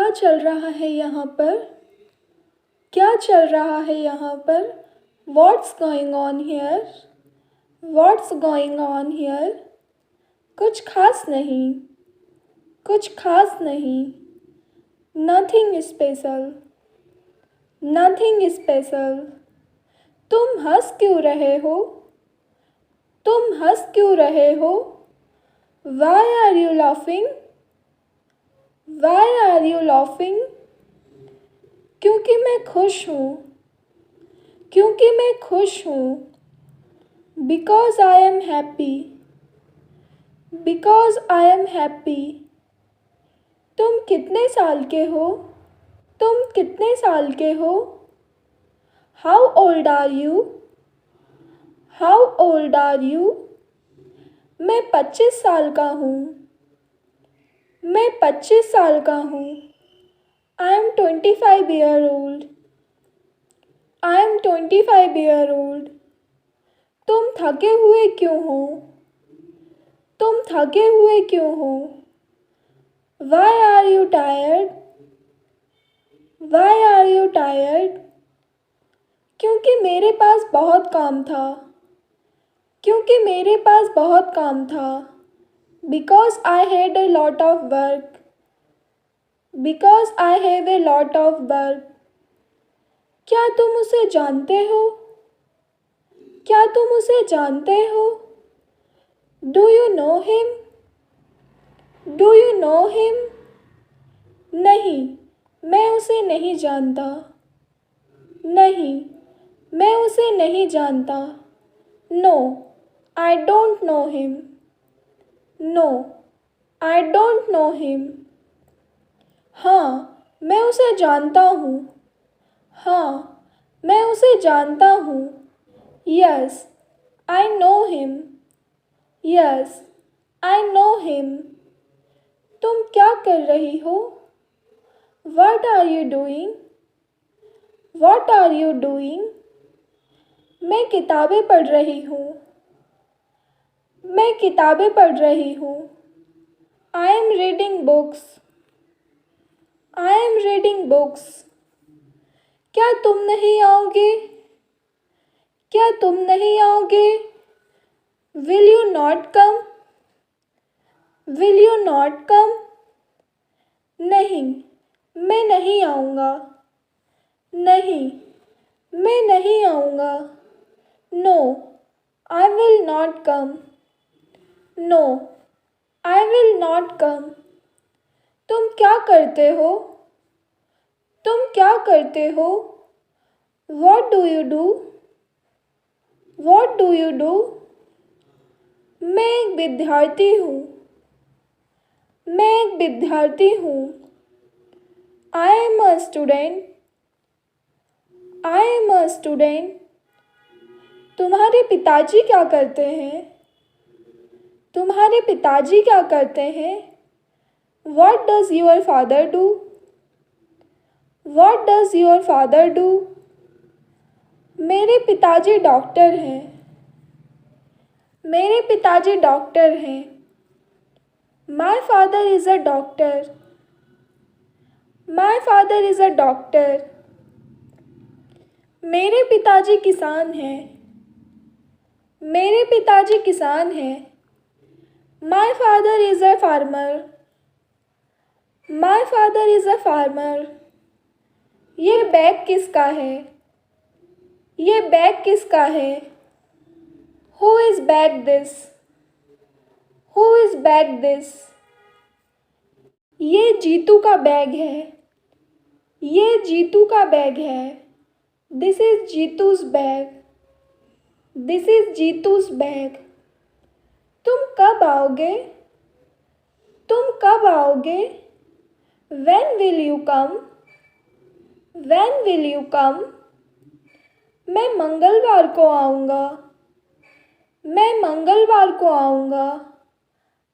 क्या चल रहा है यहाँ पर? क्या चल रहा है यहाँ पर? What's going on here? What's going on here? कुछ खास नहीं, कुछ खास नहीं. Nothing special, nothing special. तुम हंस क्यों रहे हो? तुम हंस क्यों रहे हो? Why are you laughing? Why are you laughing? क्योंकि मैं खुश हूँ, क्योंकि मैं खुश हूँ. Because I am happy, because I am happy. तुम कितने साल के हो? तुम कितने साल के हो? How old are you? How old are you? मैं 25 साल का हूँ. मैं 25 साल का हूँ. I am 25 year old. I am 25 year old. तुम थके हुए क्यों हो? तुम थके हुए क्यों हो? Why are you tired? Why are you tired? क्योंकि मेरे पास बहुत काम था. क्योंकि मेरे पास बहुत काम था. Because I had a lot of work. Because I have a lot of work. क्या तुम उसे जानते हो? क्या तुम उसे जानते हो? Do you know him? Do you know him? नहीं, मैं उसे नहीं जानता. नहीं, मैं उसे नहीं जानता. No, I don't know him. No, I don't know him. हाँ, मैं उसे जानता हूँ. हाँ, मैं उसे जानता हूँ. Yes, I know him. Yes, I know him. तुम क्या कर रही हो? What are you doing? What are you doing? मैं किताबें पढ़ रही हूँ. मैं किताबें पढ़ रही हूँ. I am reading books. I am reading books. क्या तुम नहीं आओगे? क्या तुम नहीं आओगे? Will you not come? Will you not come? नहीं, मैं नहीं आऊँगा. नहीं, मैं नहीं आऊँगा. No, I will not come. No, I will not come. तुम क्या करते हो? तुम क्या करते हो? What do you do? What do you do? मैं एक विद्यार्थी हूँ. मैं एक विद्यार्थी हूँ. I am a student. I am a student. तुम्हारे पिताजी क्या करते हैं? तुम्हारे पिताजी क्या करते हैं? What does your father do? What does your father do? मेरे पिताजी डॉक्टर हैं. मेरे पिताजी डॉक्टर हैं. My father is a doctor. My father is a doctor. मेरे पिताजी किसान हैं. मेरे पिताजी किसान हैं. My father is a farmer. My father is a farmer. ये बैग किसका है? ये बैग किसका है? Who is bag this? Who is bag this? ये जीतू का बैग है. ये जीतू का बैग है. This is जीतू's bag. This is जीतू's bag. तुम कब आओगे? तुम कब आओगे? When will you come? When will you come? मैं मंगलवार को आऊँगा. मैं मंगलवार को आऊँगा.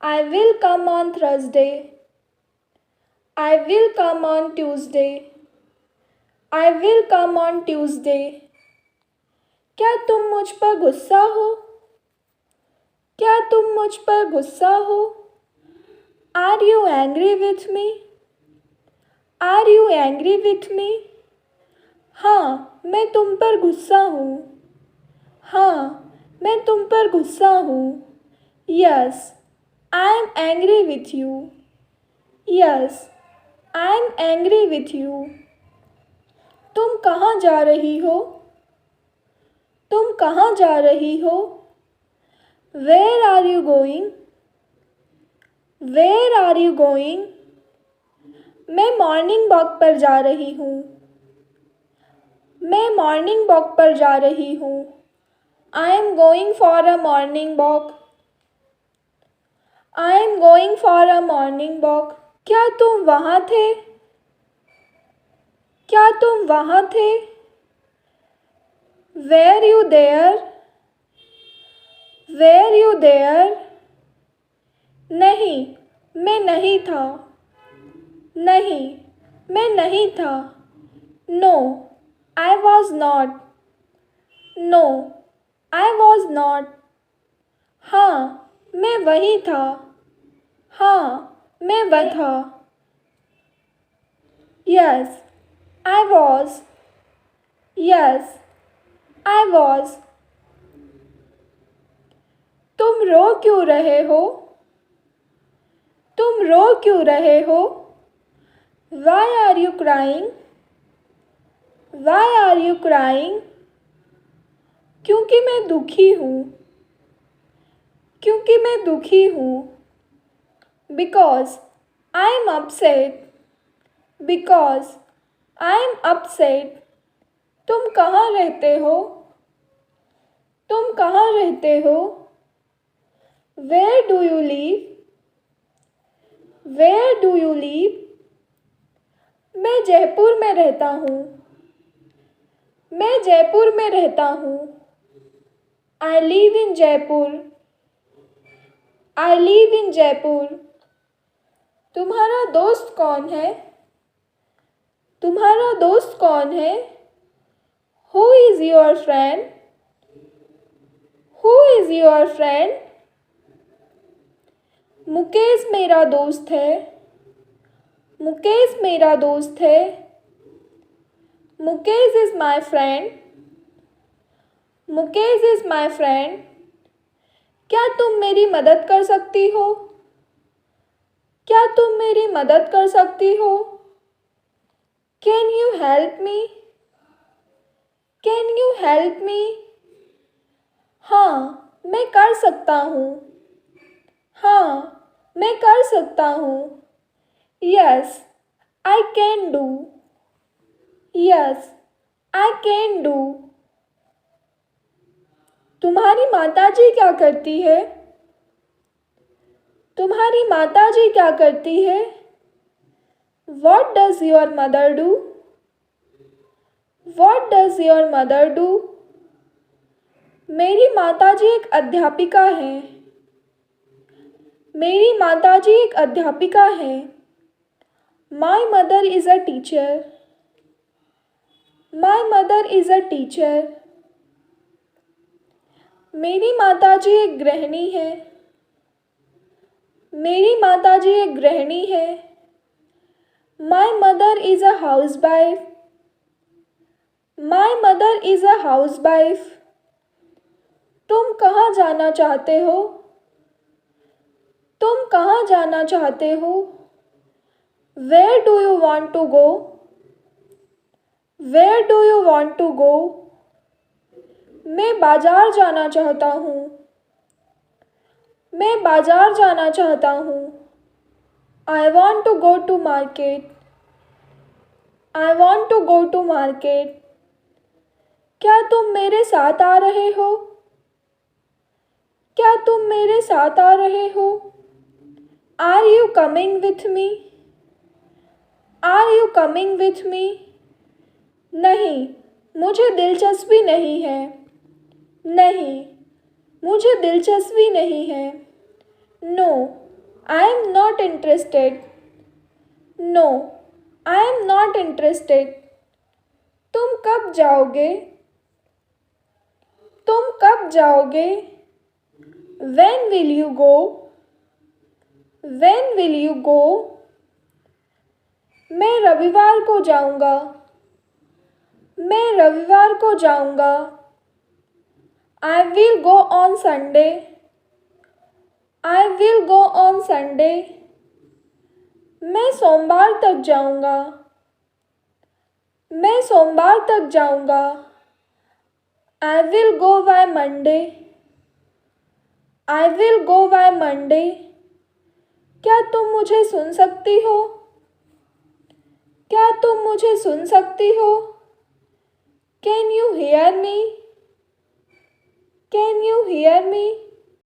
I will come on Thursday. I will come on Tuesday. I will come on Tuesday. क्या तुम मुझ पर गुस्सा हो? क्या तुम मुझ पर गुस्सा हो? Are you angry with me? Are you angry with me? हाँ, मैं तुम पर गुस्सा हूँ। हाँ, मैं तुम पर गुस्सा हूँ। Yes, I am angry with you. Yes, I am angry with you. तुम कहाँ जा रही हो? तुम कहाँ जा रही हो? Where are you going? Where are you going? मैं मॉर्निंग वॉक पर जा रही हूँ। मैं मॉर्निंग वॉक पर जा रही हूँ। I am going for a morning walk. I am going for a morning walk. क्या तुम वहाँ थे? क्या तुम वहाँ थे? Were you there? Were you there? नहीं, मैं नहीं था। नहीं, मैं नहीं था। No, I was not. No, I was not. हाँ, मैं वही था। हाँ, मैं वही था। Yes, I was. Yes, I was. तुम रो क्यों रहे हो? तुम रो क्यों रहे हो? Why are you crying? Why are you crying? क्योंकि मैं दुखी हूँ। क्योंकि मैं दुखी हूँ। Because I am upset. Because I am upset. तुम कहाँ रहते हो? तुम कहाँ रहते हो? Where do you live? Where do you live? मैं जयपुर में रहता हूँ। मैं जयपुर में रहता हूँ। I live in Jaipur. I live in Jaipur. तुम्हारा दोस्त कौन है? तुम्हारा दोस्त कौन है? Who is your friend? Who is your friend? Mukesh मेरा दोस्त है। मुकेश मेरा दोस्त है। Mukesh is my friend. Mukesh is my friend. क्या तुम मेरी मदद कर सकती हो? क्या तुम मेरी मदद कर सकती हो? Can you help me? Can you help me? हाँ, मैं कर सकता हूँ। हाँ, मैं कर सकता हूँ। Yes, I can do. Yes, I can do. तुम्हारी माताजी क्या करती है? तुम्हारी माताजी क्या करती है? What does your mother do? What does your mother do? मेरी माताजी एक अध्यापिका है। मेरी माताजी एक अध्यापिका है। My mother is a teacher. My mother is a teacher. मेरी माताजी एक गृहिणी है। मेरी माताजी एक गृहिणी है। My mother is a housewife. My mother is a housewife. तुम कहाँ जाना चाहते हो? तुम कहाँ जाना चाहते हो? Where do you want to go? Where do you want to go? मैं बाजार जाना चाहता हूँ। मैं बाजार जाना चाहता हूँ। I want to go to market. I want to go to market. क्या तुम मेरे साथ आ रहे हो? क्या तुम मेरे साथ आ रहे हो? Are you coming with me? Are you coming with me? नहीं, मुझे दिलचस्पी नहीं है। नहीं, मुझे दिलचस्पी नहीं है। No, I am not interested. No, I am not interested. तुम कब जाओगे? तुम कब जाओगे? When will you go? When will you go? मैं रविवार को जाऊँगा। मैं रविवार को जाऊँगा। I will go on Sunday. I will go on Sunday. मैं सोमवार तक जाऊँगा। मैं सोमवार तक जाऊँगा। I will go by Monday. I will go by Monday. क्या तुम मुझे सुन सकती हो? क्या तुम मुझे सुन सकती हो? Can you hear me? Can you hear me?